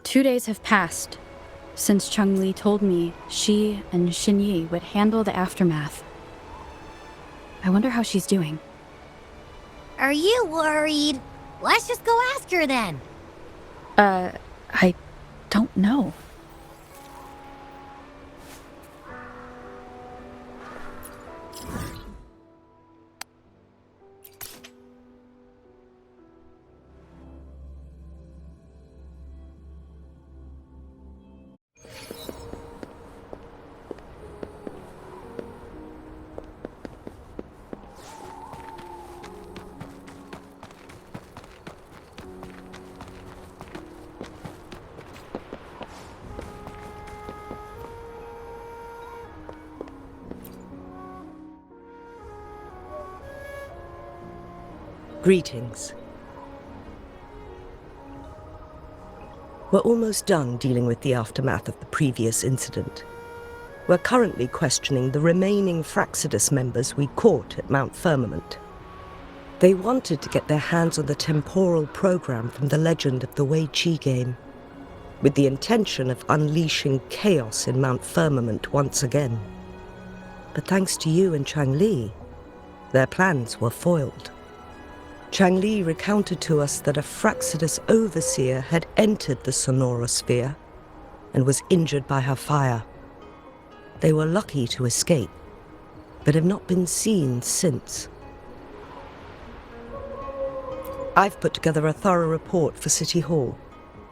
Two days have passed since Changli told me she and Xinyi would handle the aftermath. I wonder how she's doing. Are you worried? Let's just go ask her then. I don't know. Greetings. We're almost done dealing with the aftermath of the previous incident. We're currently questioning the remaining Fraxidus members we caught at Mount Firmament. They wanted to get their hands on the temporal program from the legend of the Wei Qi game, with the intention of unleashing chaos in Mount Firmament once again. But thanks to you and Changli, their plans were foiled. Changli recounted to us that a Fraxidus overseer had entered the sonorosphere and was injured by her fire. They were lucky to escape, but have not been seen since. I've put together a thorough report for City Hall.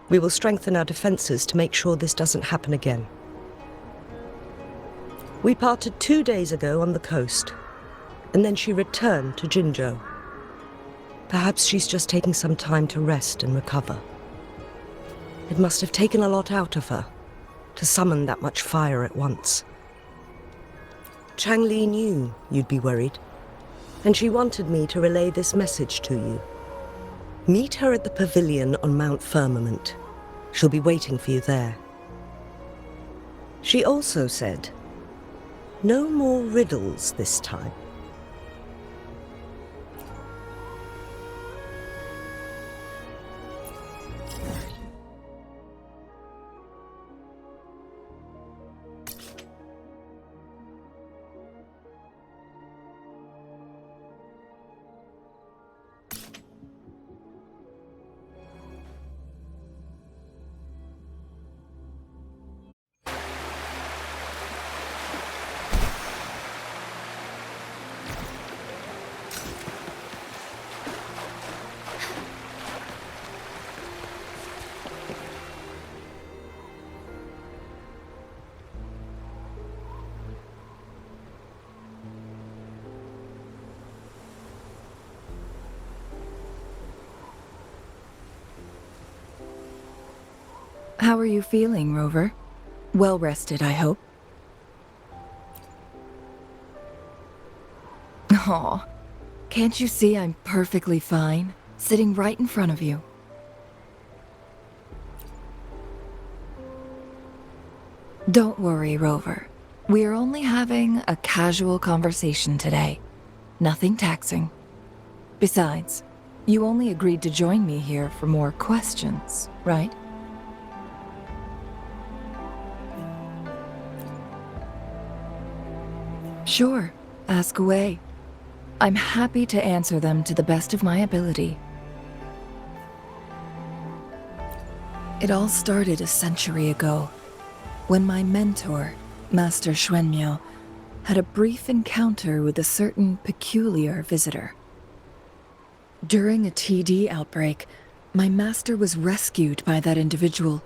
We will strengthen our defenses to make sure this doesn't happen again. We parted 2 days ago on the coast, and then she returned to Jinzhou. Perhaps she's just taking some time to rest and recover. It must have taken a lot out of her to summon that much fire at once. Changli knew you'd be worried, and she wanted me to relay this message to you. Meet her at the pavilion on Mount Firmament. She'll be waiting for you there. She also said, no more riddles this time. How are you feeling, Rover? Well rested, I hope. Aw, can't you see I'm perfectly fine, sitting right in front of you? Don't worry, Rover. We're only having a casual conversation today. Nothing taxing. Besides, you only agreed to join me here for more questions, right? Sure, ask away. I'm happy to answer them to the best of my ability. It all started a century ago, when my mentor, Master Xuanmiao, had a brief encounter with a certain peculiar visitor. During a TD outbreak, my master was rescued by that individual.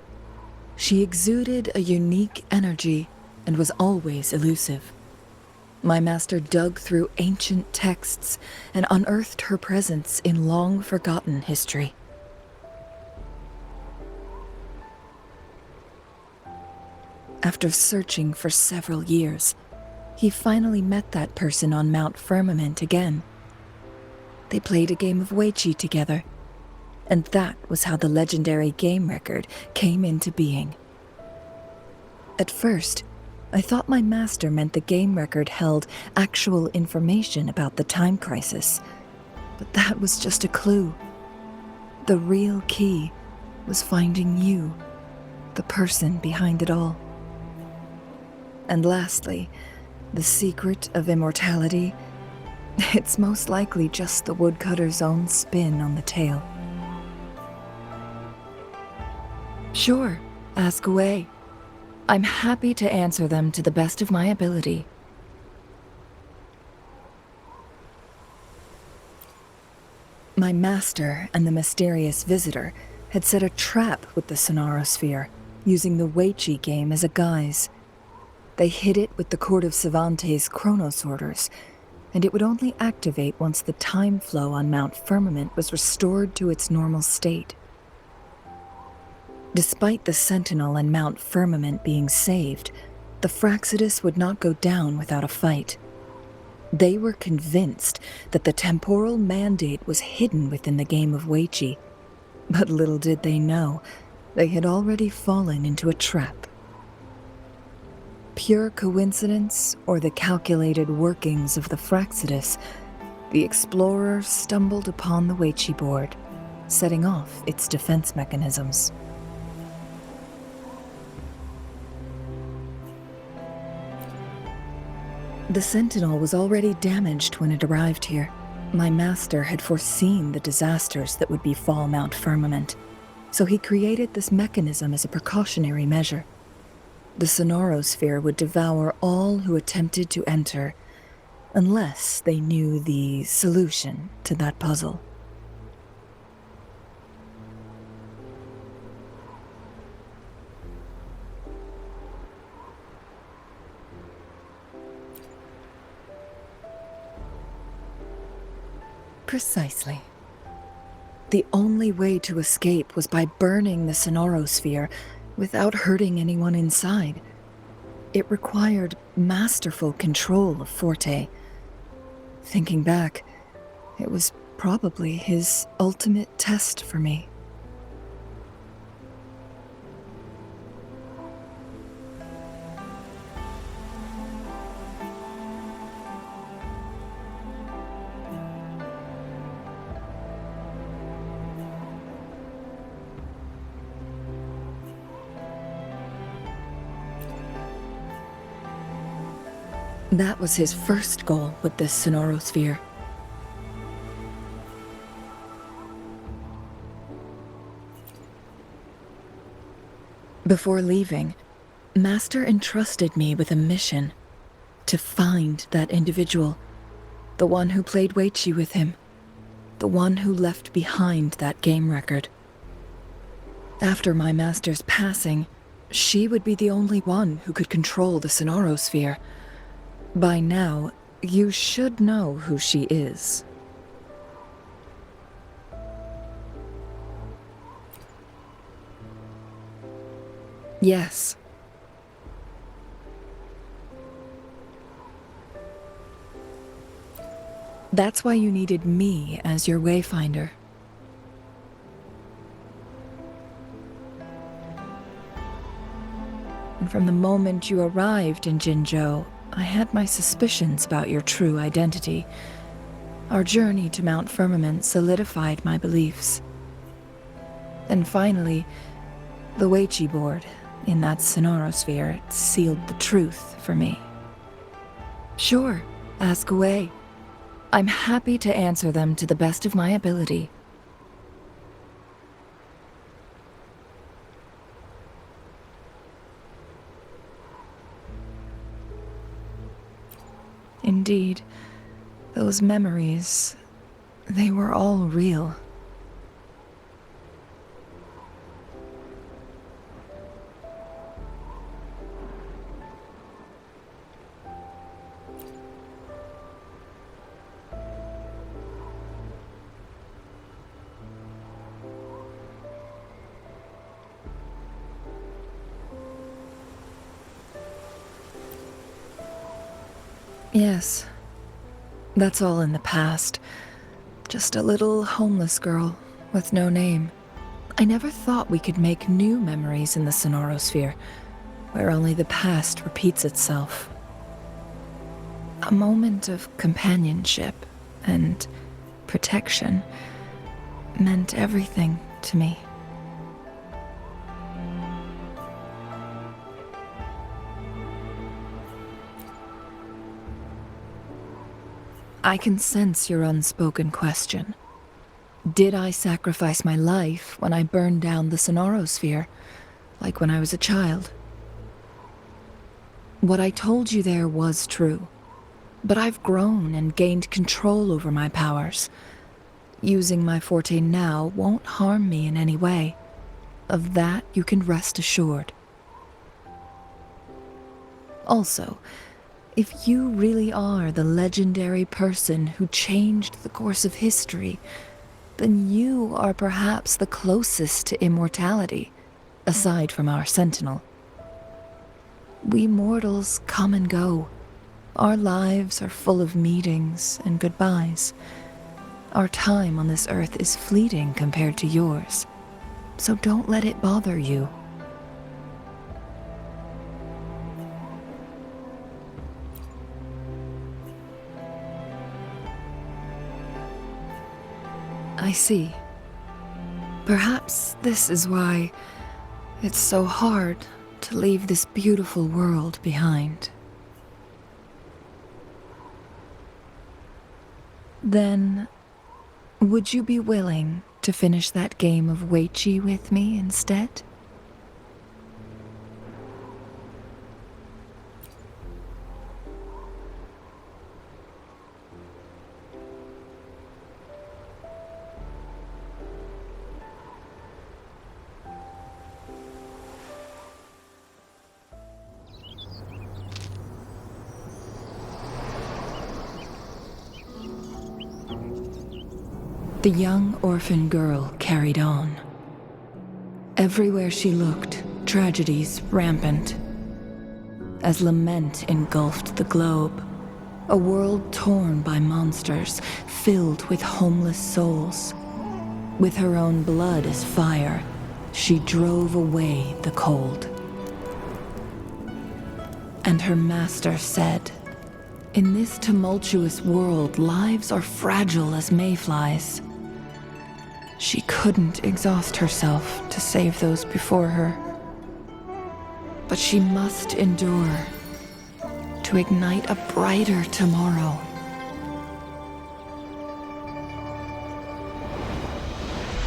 She exuded a unique energy and was always elusive. My master dug through ancient texts and unearthed her presence in long-forgotten history. After searching for several years, he finally met that person on Mount Firmament again. They played a game of Weiqi together, and that was how the legendary game record came into being. At first, I thought my master meant the game record held actual information about the time crisis, but that was just a clue. The real key was finding you, the person behind it all. And lastly, the secret of immortality, it's most likely just the woodcutter's own spin on the tale. Sure, ask away. I'm happy to answer them to the best of my ability. My master and the mysterious visitor had set a trap with the Sonarosphere, using the Weiqi game as a guise. They hid it with the Court of Cervantes' Chronos orders, and it would only activate once the time flow on Mount Firmament was restored to its normal state. Despite the Sentinel and Mount Firmament being saved, the Fractsidus would not go down without a fight. They were convinced that the temporal mandate was hidden within the game of Weiqi, but little did they know, they had already fallen into a trap. Pure coincidence or the calculated workings of the Fractsidus, the explorer stumbled upon the Weiqi board, setting off its defense mechanisms. The Sentinel was already damaged when it arrived here. My master had foreseen the disasters that would befall Mount Firmament, so he created this mechanism as a precautionary measure. The Sonarosphere would devour all who attempted to enter, unless they knew the solution to that puzzle. Precisely. The only way to escape was by burning the Sonarosphere without hurting anyone inside. It required masterful control of Forte. Thinking back, it was probably his ultimate test for me. That was his first goal with this Sonarosphere. Before leaving, Master entrusted me with a mission to find that individual, the one who played Weiqi with him, the one who left behind that game record. After my master's passing, she would be the only one who could control the Sonarosphere. By now, you should know who she is. Yes. That's why you needed me as your wayfinder. And from the moment you arrived in Jinzhou, I had my suspicions about your true identity. Our journey to Mount Firmament solidified my beliefs. And finally, the Weiqi board in that sonorosphere sealed the truth for me. Sure, ask away. I'm happy to answer them to the best of my ability. Indeed, those memories, they were all real. Yes, that's all in the past. Just a little homeless girl with no name. I never thought we could make new memories in the sonorosphere, where only the past repeats itself. A moment of companionship and protection meant everything to me. I can sense your unspoken question. Did I sacrifice my life when I burned down the sonorosphere, like when I was a child? What I told you there was true, but I've grown and gained control over my powers. Using my forte now won't harm me in any way. Of that you can rest assured. Also, if you really are the legendary person who changed the course of history, then you are perhaps the closest to immortality, aside from our sentinel. We mortals come and go. Our lives are full of meetings and goodbyes. Our time on this earth is fleeting compared to yours, so don't let it bother you. I see. Perhaps this is why it's so hard to leave this beautiful world behind. Then, would you be willing to finish that game of Weiqi with me instead? The young orphan girl carried on. Everywhere she looked, tragedies rampant. As lament engulfed the globe, a world torn by monsters, filled with homeless souls. With her own blood as fire, she drove away the cold. And her master said, "In this tumultuous world, lives are fragile as mayflies." She couldn't exhaust herself to save those before her. But she must endure to ignite a brighter tomorrow.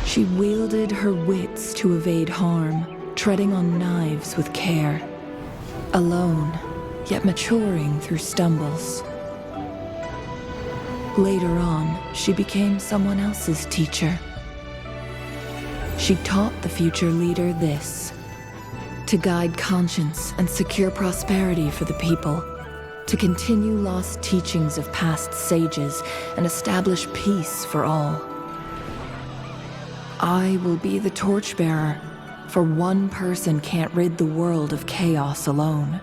She wielded her wits to evade harm, treading on knives with care. Alone, yet maturing through stumbles. Later on, she became someone else's teacher. She taught the future leader this: to guide conscience and secure prosperity for the people, to continue lost teachings of past sages and establish peace for all. I will be the torchbearer, for one person can't rid the world of chaos alone.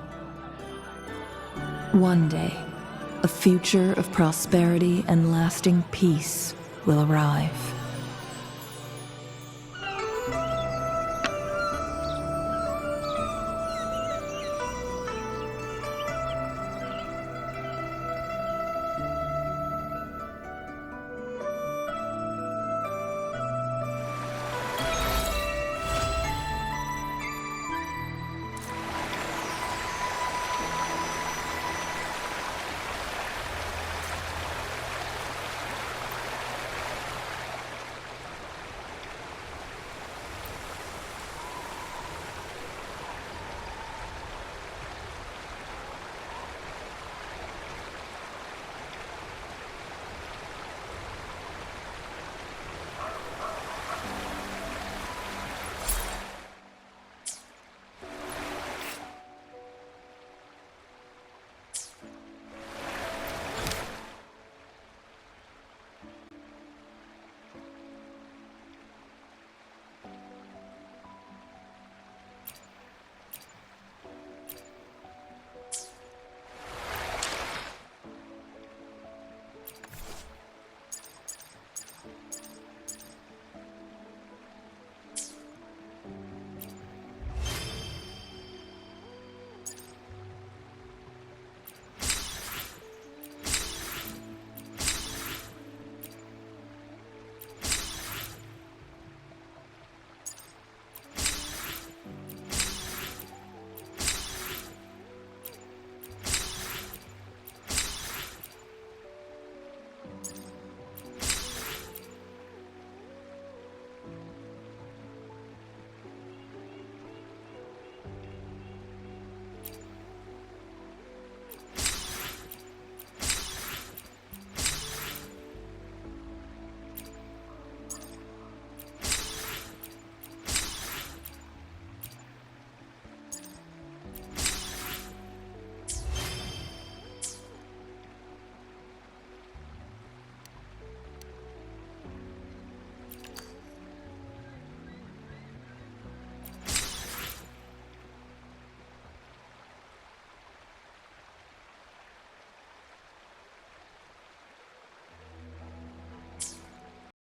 One day, a future of prosperity and lasting peace will arrive.